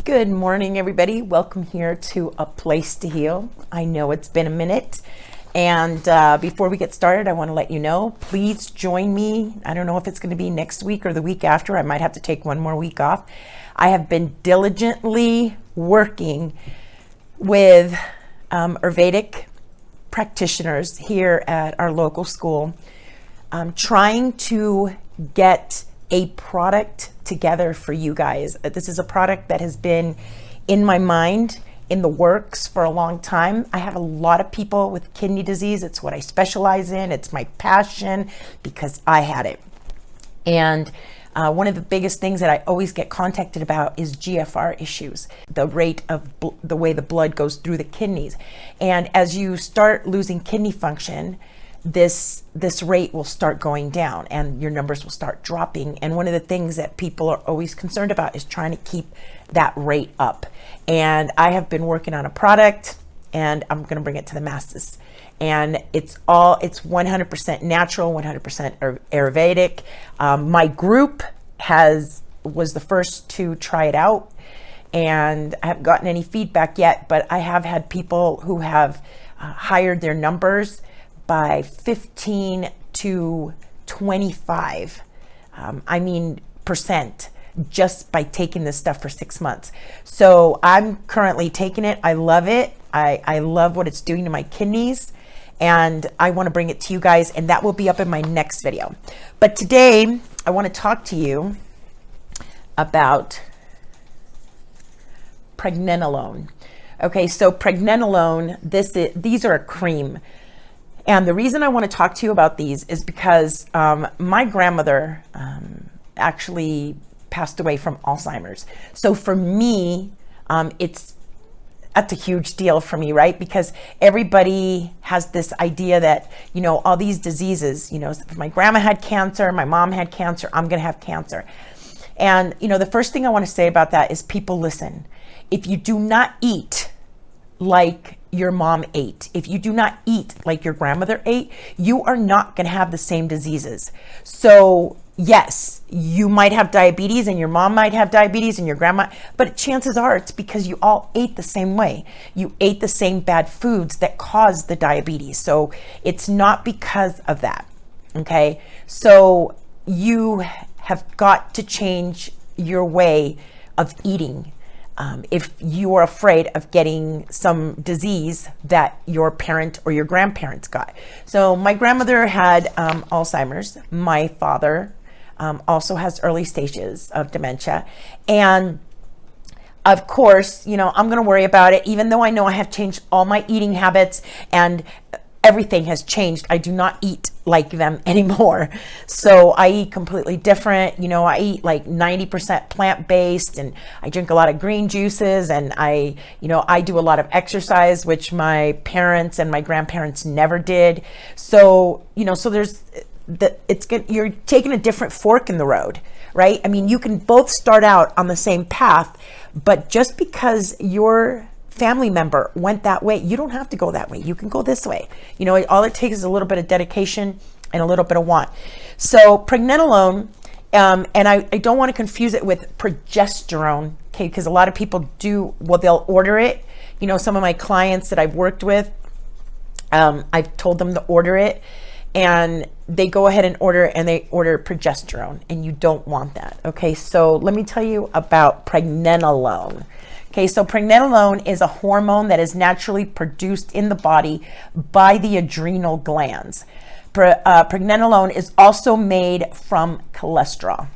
Good morning, everybody. Welcome here to A Place to Heal. I know it's been a minute. And before we get started, I want to let you know, please join me. I don't know if it's going to be next week or the week after. I might have to take one more week off. I have been diligently working with Ayurvedic practitioners here at our local school, trying to get a product together for you guys. This is a product that has been in my mind, in the works for a long time. I have a lot of people with kidney disease. It's what I specialize in. It's my passion because I had it. And one of the biggest things that I always get contacted about is GFR issues, the rate of the way the blood goes through the kidneys. And as you start losing kidney function, this rate will start going down and your numbers will start dropping. And one of the things that people are always concerned about is trying to keep that rate up. And I have been working on a product and I'm going to bring it to the masses. And it's 100% natural, 100% Ayurvedic. My group was the first to try it out, and I haven't gotten any feedback yet, but I have had people who have hired their numbers by 15 to 25 percent just by taking this stuff for 6 months. So I'm currently taking it. I love it. I love what it's doing to my kidneys, and I want to bring it to you guys, and that will be up in my next video. But today I want to talk to you about Pregnenolone. Okay, so Pregnenolone, these are a cream. And the reason I want to talk to you about these is because my grandmother actually passed away from Alzheimer's. So for me, that's a huge deal for me, right? Because everybody has this idea that, all these diseases, if my grandma had cancer, my mom had cancer, I'm going to have cancer. And, the first thing I want to say about that is people listen. If you do not eat like your mom ate, if you do not eat like your grandmother ate, you are not going to have the same diseases. So yes, you might have diabetes and your mom might have diabetes and your grandma, but chances are it's because you all ate the same way. You ate the same bad foods that caused the diabetes. So it's not because of that. Okay. So you have got to change your way of eating. If you are afraid of getting some disease that your parent or your grandparents got. So my grandmother had Alzheimer's. My father also has early stages of dementia. And of course, I'm going to worry about it, even though I know I have changed all my eating habits and everything has changed. I do not eat like them anymore. So I eat completely different. I eat like 90% plant-based, and I drink a lot of green juices, and I do a lot of exercise, which my parents and my grandparents never did. So, so there's you're taking a different fork in the road, right? I mean, you can both start out on the same path, but just because your family member went that way, you don't have to go that way. You can go this way. All it takes is a little bit of dedication and a little bit of want. So Pregnenolone, and I don't want to confuse it with progesterone, okay? Because a lot of people they'll order it. Some of my clients that I've worked with, I've told them to order it, and they go ahead and order progesterone, and you don't want that, okay? So let me tell you about Pregnenolone. Okay, so Pregnenolone is a hormone that is naturally produced in the body by the adrenal glands. Pregnenolone is also made from cholesterol.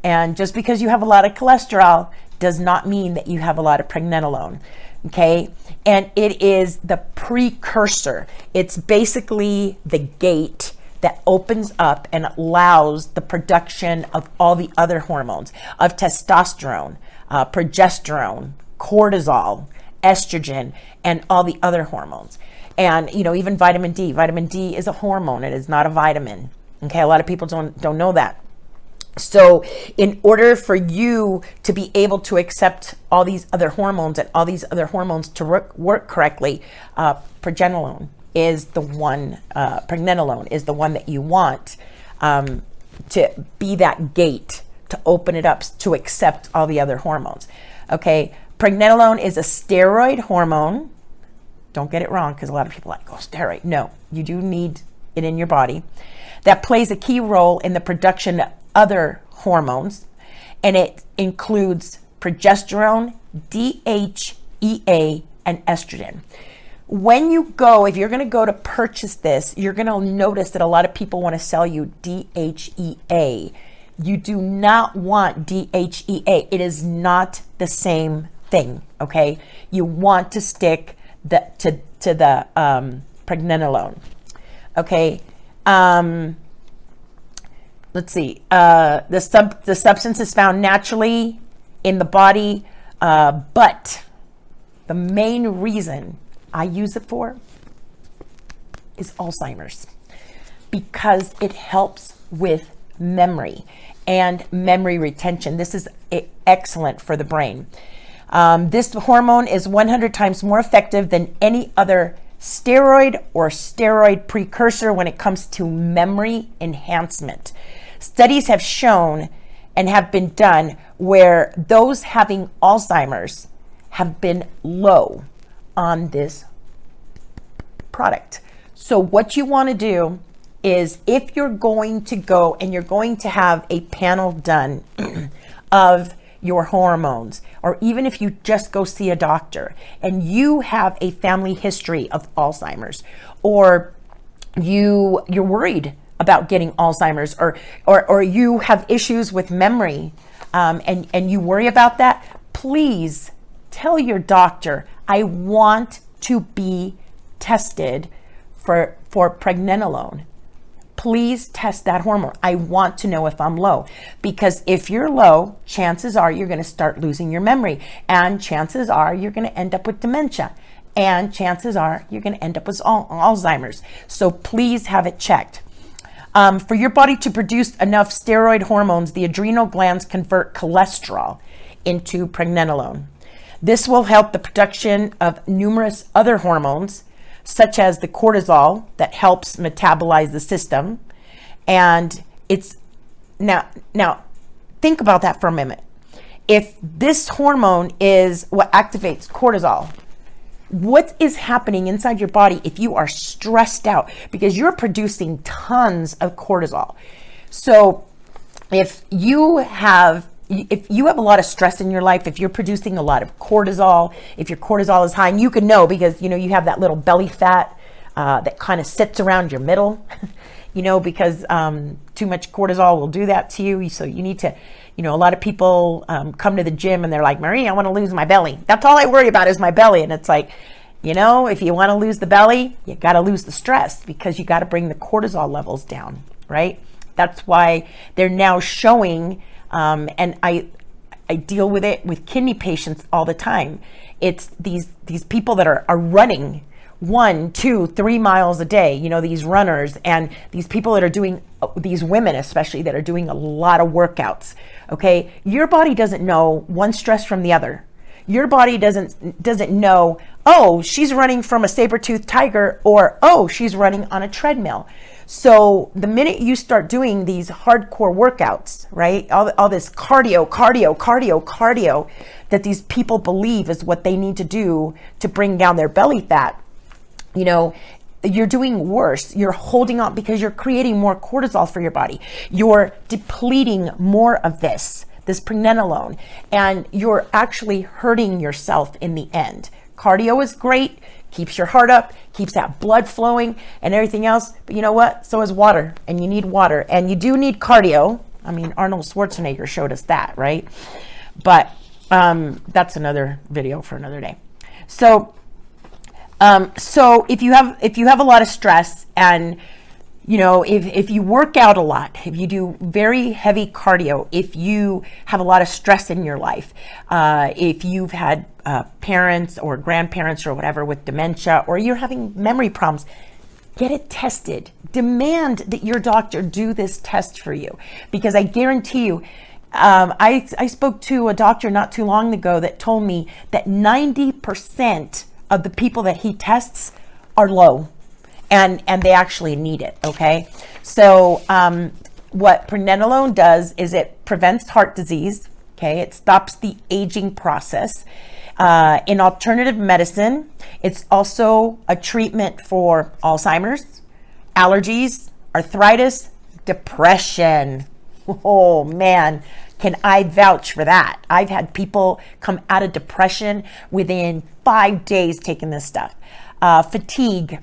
And just because you have a lot of cholesterol does not mean that you have a lot of Pregnenolone. Okay, and it is the precursor. It's basically the gate that opens up and allows the production of all the other hormones, of testosterone, progesterone, cortisol, estrogen, and all the other hormones. And even vitamin D. Vitamin D is a hormone. It is not a vitamin. Okay, a lot of people don't know that. So in order for you to be able to accept all these other hormones and all these other hormones to work correctly, Pregnenolone is the one that you want to be that gate to open it up to accept all the other hormones. Okay, pregnenolone is a steroid hormone. Don't get it wrong, because a lot of people are like, oh, steroid. No, you do need it in your body. That plays a key role in the production of other hormones, and it includes progesterone, DHEA, and estrogen. When you go, if you're going to go to purchase this, you're going to notice that a lot of people want to sell you DHEA. You do not want DHEA. It is not the same thing, okay? You want to stick to the pregnenolone, okay? Let's see. The substance is found naturally in the body, but the main reason I use it for is Alzheimer's, because it helps with memory and memory retention. This is excellent for the brain. This hormone is 100 times more effective than any other steroid or steroid precursor when it comes to memory enhancement. Studies have shown and have been done where those having Alzheimer's have been low on this product. So what you want to do is, if you're going to go and you're going to have a panel done of your hormones, or even if you just go see a doctor and you have a family history of Alzheimer's, or you're worried about getting Alzheimer's, or you have issues with memory, and you worry about that, please tell your doctor, I want to be tested for pregnenolone. Please test that hormone. I want to know if I'm low, because if you're low, chances are you're going to start losing your memory, and chances are you're going to end up with dementia, and chances are you're going to end up with Alzheimer's. So please have it checked. For your body to produce enough steroid hormones, the adrenal glands convert cholesterol into pregnenolone. This will help the production of numerous other hormones, such as the cortisol that helps metabolize the system. And it's now think about that for a minute. If this hormone is what activates cortisol, what is happening inside your body if you are stressed out? Because you're producing tons of cortisol. So if you have a lot of stress in your life, if you're producing a lot of cortisol, if your cortisol is high, and you can know because, you have that little belly fat that kind of sits around your middle, because too much cortisol will do that to you. So you need to, a lot of people come to the gym and they're like, Marie, I want to lose my belly. That's all I worry about is my belly. And it's like, if you want to lose the belly, you got to lose the stress, because you got to bring the cortisol levels down, right? That's why they're now showing, and I deal with it with kidney patients all the time. It's these people that are running 1, 2, 3 miles a day, these runners, and these people that are doing, these women especially, that are doing a lot of workouts. Okay, your body doesn't know one stress from the other. Your body doesn't know, oh, she's running from a saber-toothed tiger, or oh, she's running on a treadmill. So the minute you start doing these hardcore workouts, right, all this cardio that these people believe is what they need to do to bring down their belly fat, you're doing worse. You're holding on because you're creating more cortisol for your body. You're depleting more of this pregnenolone, and you're actually hurting yourself in the end. Cardio is great, keeps your heart up, keeps that blood flowing and everything else. But you know what? So is water, and you need water, and you do need cardio. I mean, Arnold Schwarzenegger showed us that, right? But that's another video for another day. So if you have a lot of stress, and if you work out a lot, if you do very heavy cardio, if you have a lot of stress in your life, if you've had parents or grandparents or whatever with dementia, or you're having memory problems, get it tested. Demand that your doctor do this test for you, because I guarantee you, I spoke to a doctor not too long ago that told me that 90% of the people that he tests are low, and they actually need it. Okay, so what pregnenolone does is it prevents heart disease, Okay, it stops the aging process. In alternative medicine, it's also a treatment for Alzheimer's, allergies, arthritis, depression. Oh man, can I vouch for that? I've had people come out of depression within 5 days taking this stuff. Fatigue,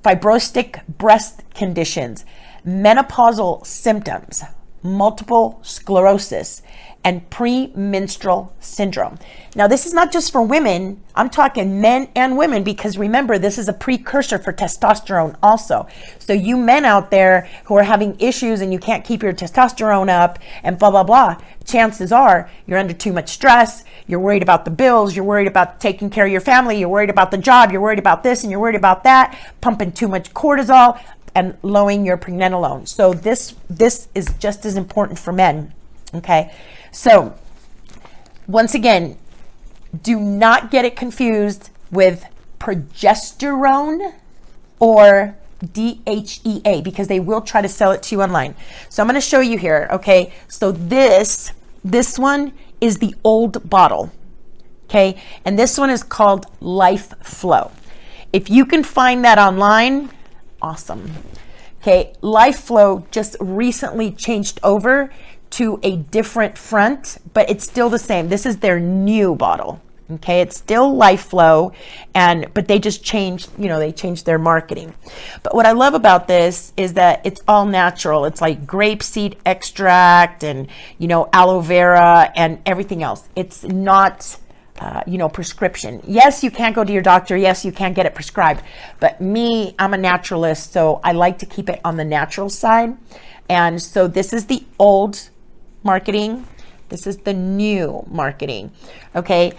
fibrostic breast conditions, menopausal symptoms, multiple sclerosis, and premenstrual syndrome. Now, this is not just for women. I'm talking men and women, because remember, this is a precursor for testosterone also. So you men out there who are having issues and you can't keep your testosterone up and blah, blah, blah, chances are you're under too much stress. You're worried about the bills. You're worried about taking care of your family. You're worried about the job. You're worried about this and you're worried about that, pumping too much cortisol and lowering your pregnenolone. So this is just as important for men. Okay. So once again, do not get it confused with progesterone or DHEA, because they will try to sell it to you online. So I'm going to show you here. Okay. So this one is the old bottle. Okay. And this one is called Life Flow. If you can find that online, awesome. Okay. Life Flow just recently changed over to a different front, but it's still the same. This is their new bottle. Okay, it's still Life Flow, but they just changed, they changed their marketing. But what I love about this is that it's all natural. It's like grapeseed extract and, aloe vera and everything else. It's not, prescription. Yes, you can't go to your doctor. Yes, you can get it prescribed. But me, I'm a naturalist, so I like to keep it on the natural side. And so this is the old marketing. This is the new marketing. Okay.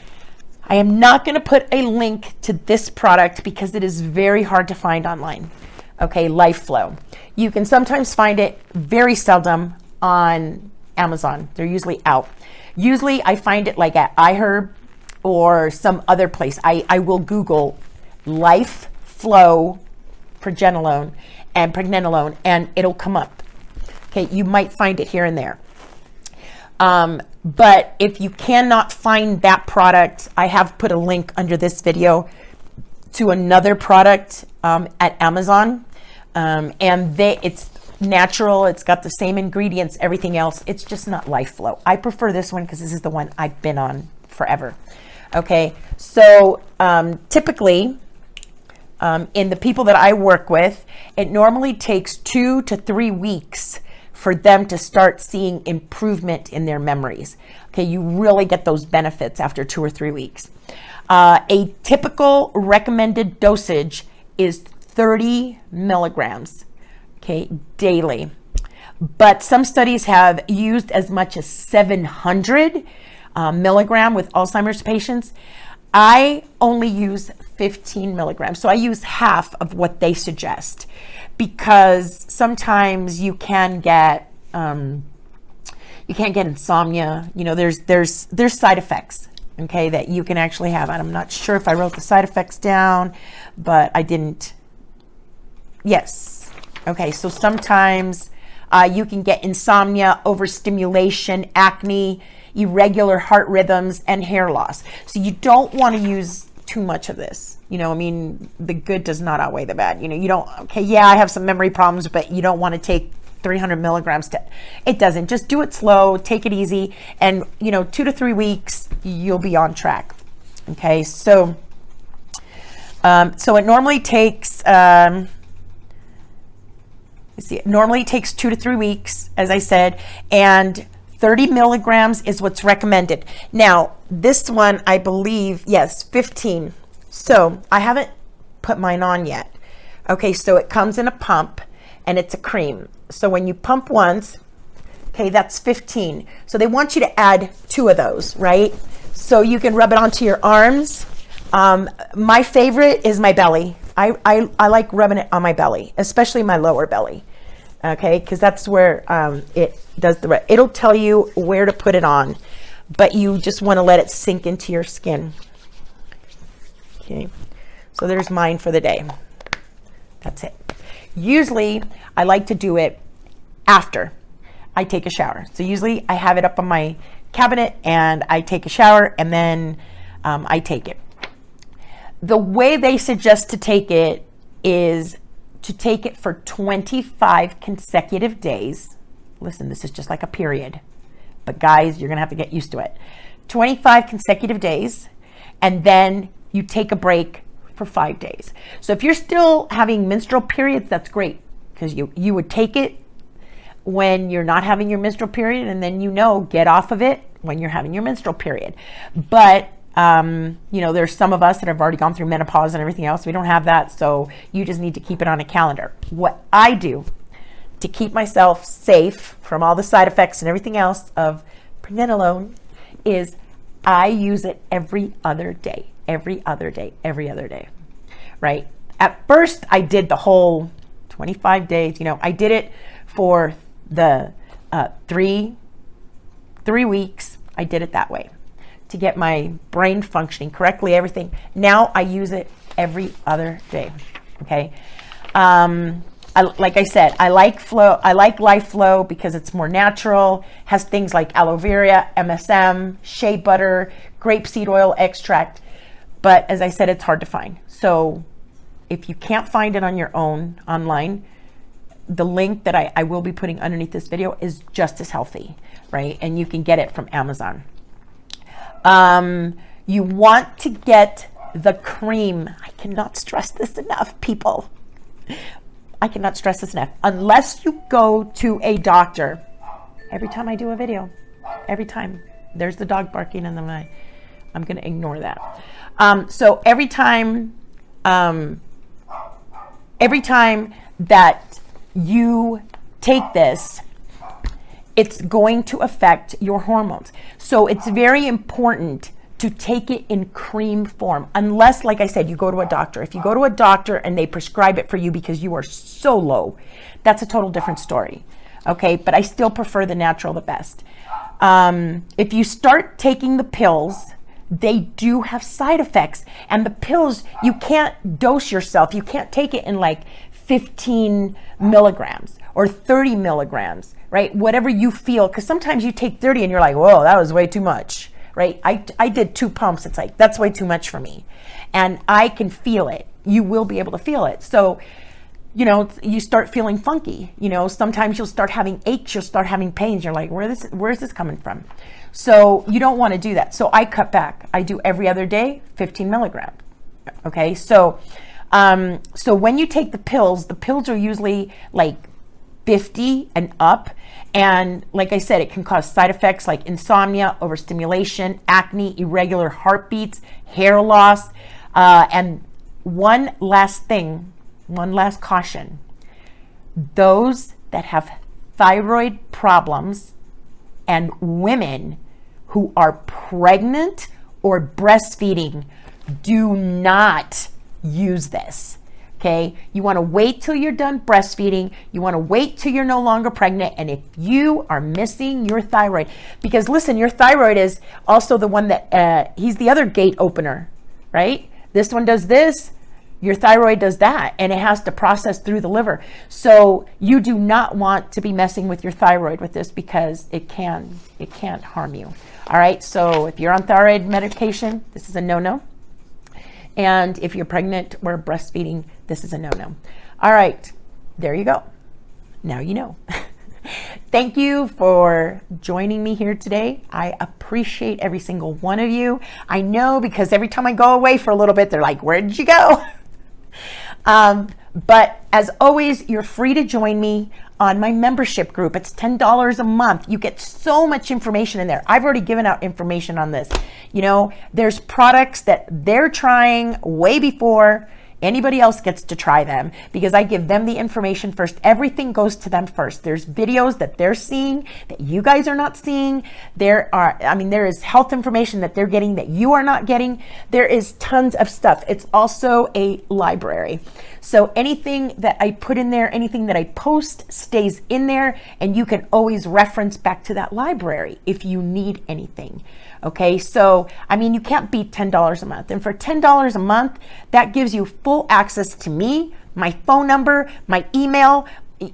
I am not going to put a link to this product because it is very hard to find online. Okay. Life Flow. You can sometimes find it, very seldom, on Amazon. They're usually out. Usually I find it like at iHerb or some other place. I will Google Life Flow Pregnenolone and it'll come up. Okay. You might find it here and there. But if you cannot find that product, I have put a link under this video to another product at Amazon. And it's natural. It's got the same ingredients, everything else. It's just not Life Flow. I prefer this one because this is the one I've been on forever. Okay. So typically in the people that I work with, it normally takes 2 to 3 weeks for them to start seeing improvement in their memories. Okay, you really get those benefits after 2 or 3 weeks. A typical recommended dosage is 30 milligrams, okay, daily. But some studies have used as much as 700 milligram with Alzheimer's patients. I only use 15 milligrams. So I use half of what they suggest, because sometimes you can get insomnia. There's side effects, okay, that you can actually have. And I'm not sure if I wrote the side effects down, but I didn't. Yes. Okay. So sometimes you can get insomnia, overstimulation, acne, irregular heart rhythms, and hair loss. So you don't want to use too much of this. The good does not outweigh the bad. You don't, okay, yeah, I have some memory problems, but you don't want to take 300 milligrams it doesn't. Just do it slow, take it easy, and 2 to 3 weeks, you'll be on track. Okay, so it normally takes, it normally takes 2 to 3 weeks, as I said, and 30 milligrams is what's recommended. Now, this one, I believe, yes, 15. So I haven't put mine on yet. Okay, so it comes in a pump and it's a cream. So when you pump once, okay, that's 15. So they want you to add 2 of those, right? So you can rub it onto your arms. My favorite is my belly. I like rubbing it on my belly, especially my lower belly. Okay, because that's where it does it'll tell you where to put it on, but you just want to let it sink into your skin. Okay, so there's mine for the day. That's it. Usually I like to do it after I take a shower. So usually I have it up on my cabinet and I take a shower, and then I take it. The way they suggest to take it is to take it for 25 consecutive days. Listen, this is just like a period, but guys, you're gonna have to get used to it. 25 consecutive days, and then you take a break for 5 days. So if you're still having menstrual periods, that's great, because you would take it when you're not having your menstrual period, and then get off of it when you're having your menstrual period. But there's some of us that have already gone through menopause and everything else. We don't have that, so you just need to keep it on a calendar. What I do to keep myself safe from all the side effects and everything else of pregnenolone is I use it every other day, right? At first, I did the whole 25 days. I did it for the 3 weeks. I did it that way to get my brain functioning correctly, everything. Now I use it every other day, okay? Like I said, I like Life Flow because it's more natural, has things like aloe vera, MSM, shea butter, grapeseed oil extract. But as I said, it's hard to find. So if you can't find it on your own online, the link that I will be putting underneath this video is just as healthy, right? And you can get it from Amazon. You want to get the cream. I cannot stress this enough, people. I cannot stress this enough. Unless you go to a doctor. Every time I do a video, every time there's the dog barking, and then I'm going to ignore that. So every time that you take this, it's going to affect your hormones. So it's very important to take it in cream form, unless, like I said, you go to a doctor. If you go to a doctor and they prescribe it for you because you are so low, that's a total different story. Okay, but I still prefer the natural the best. If you start taking the pills, they do have side effects, and the pills, you can't dose yourself. You can't take it in like 15 milligrams or 30 milligrams, right? Whatever you feel, because sometimes you take 30 and you're like, whoa, that was way too much, right? I did 2 pumps. It's like, that's way too much for me. And I can feel it. You will be able to feel it. So, you start feeling funky. Sometimes you'll start having aches, you'll start having pains. You're like, where is this coming from? So you don't want to do that. So I cut back. I do every other day, 15 milligrams. Okay. So when you take the pills are usually like 50 and up. And like I said, it can cause side effects like insomnia, overstimulation, acne, irregular heartbeats, hair loss. And one last caution. Those that have thyroid problems and women who are pregnant or breastfeeding, do not use this. Okay, you want to wait till you're done breastfeeding. You want to wait till you're no longer pregnant. And if you are missing your thyroid, because listen, your thyroid is also the one that, he's the other gate opener, right? This one does this, your thyroid does that, and it has to process through the liver. So you do not want to be messing with your thyroid with this, because it can't harm you. All right, so if you're on thyroid medication, this is a no-no. And if you're pregnant or breastfeeding, this is a no-no. All right, there you go. Now you know. Thank you for joining me here today. I appreciate every single one of you. I know, because every time I go away for a little bit, they're like, where did you go? But as always, you're free to join me on my membership group. It's $10 a month. You get so much information in there. I've already given out information on this. There's products that they're trying way before anybody else gets to try them, because I give them the information first. Everything goes to them first. There's videos that they're seeing that you guys are not seeing. There is health information that they're getting that you are not getting. There is tons of stuff. It's also a library. So anything that I put in there, anything that I post stays in there, and you can always reference back to that library if you need anything. Okay, so you can't beat $10 a month. And for $10 a month, that gives you full access to me, my phone number, my email,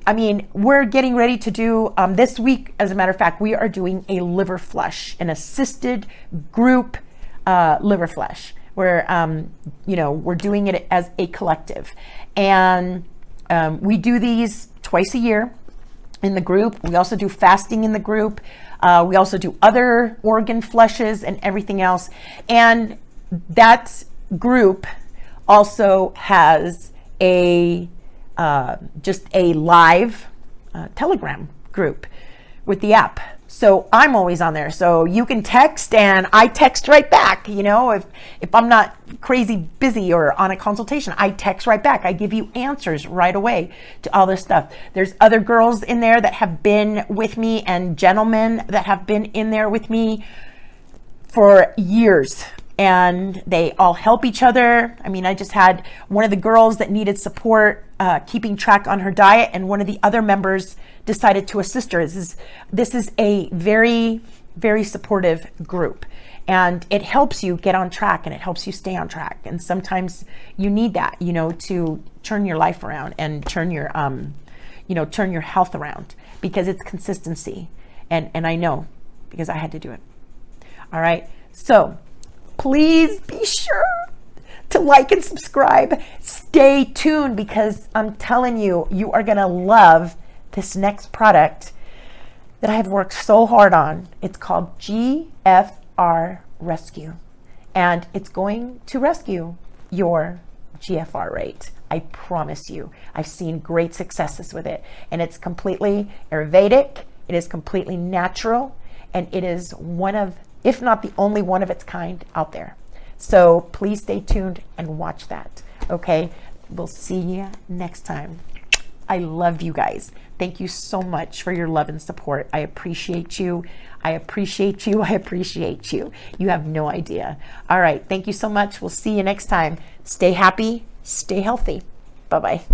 I mean, we're getting ready to do this week, as a matter of fact, we are doing a liver flush, an assisted group liver flush, where, we're doing it as a collective. And we do these twice a year in the group. We also do fasting in the group. We also do other organ flushes and everything else. And that group also has a just a live Telegram group with the app. So I'm always on there. So you can text and I text right back. If I'm not crazy busy or on a consultation, I text right back. I give you answers right away to all this stuff. There's other girls in there that have been with me and gentlemen that have been in there with me for years. And they all help each other. I mean, I just had one of the girls that needed support keeping track on her diet, and one of the other members decided to assist her. This is a very, very supportive group, and it helps you get on track and it helps you stay on track. And sometimes you need that, to turn your life around and turn your, turn your health around, because it's consistency. And I know, because I had to do it. All right. So please be sure to like and subscribe. Stay tuned, because I'm telling you, you are going to love this next product that I have worked so hard on. It's called GFR Rescue, and it's going to rescue your GFR rate. I promise you. I've seen great successes with it, and it's completely Ayurvedic. It is completely natural, and it is one of, if not the only one of its kind out there. So please stay tuned and watch that. Okay, we'll see you next time. I love you guys. Thank you so much for your love and support. I appreciate you. I appreciate you. I appreciate you. You have no idea. All right, thank you so much. We'll see you next time. Stay happy, stay healthy. Bye-bye.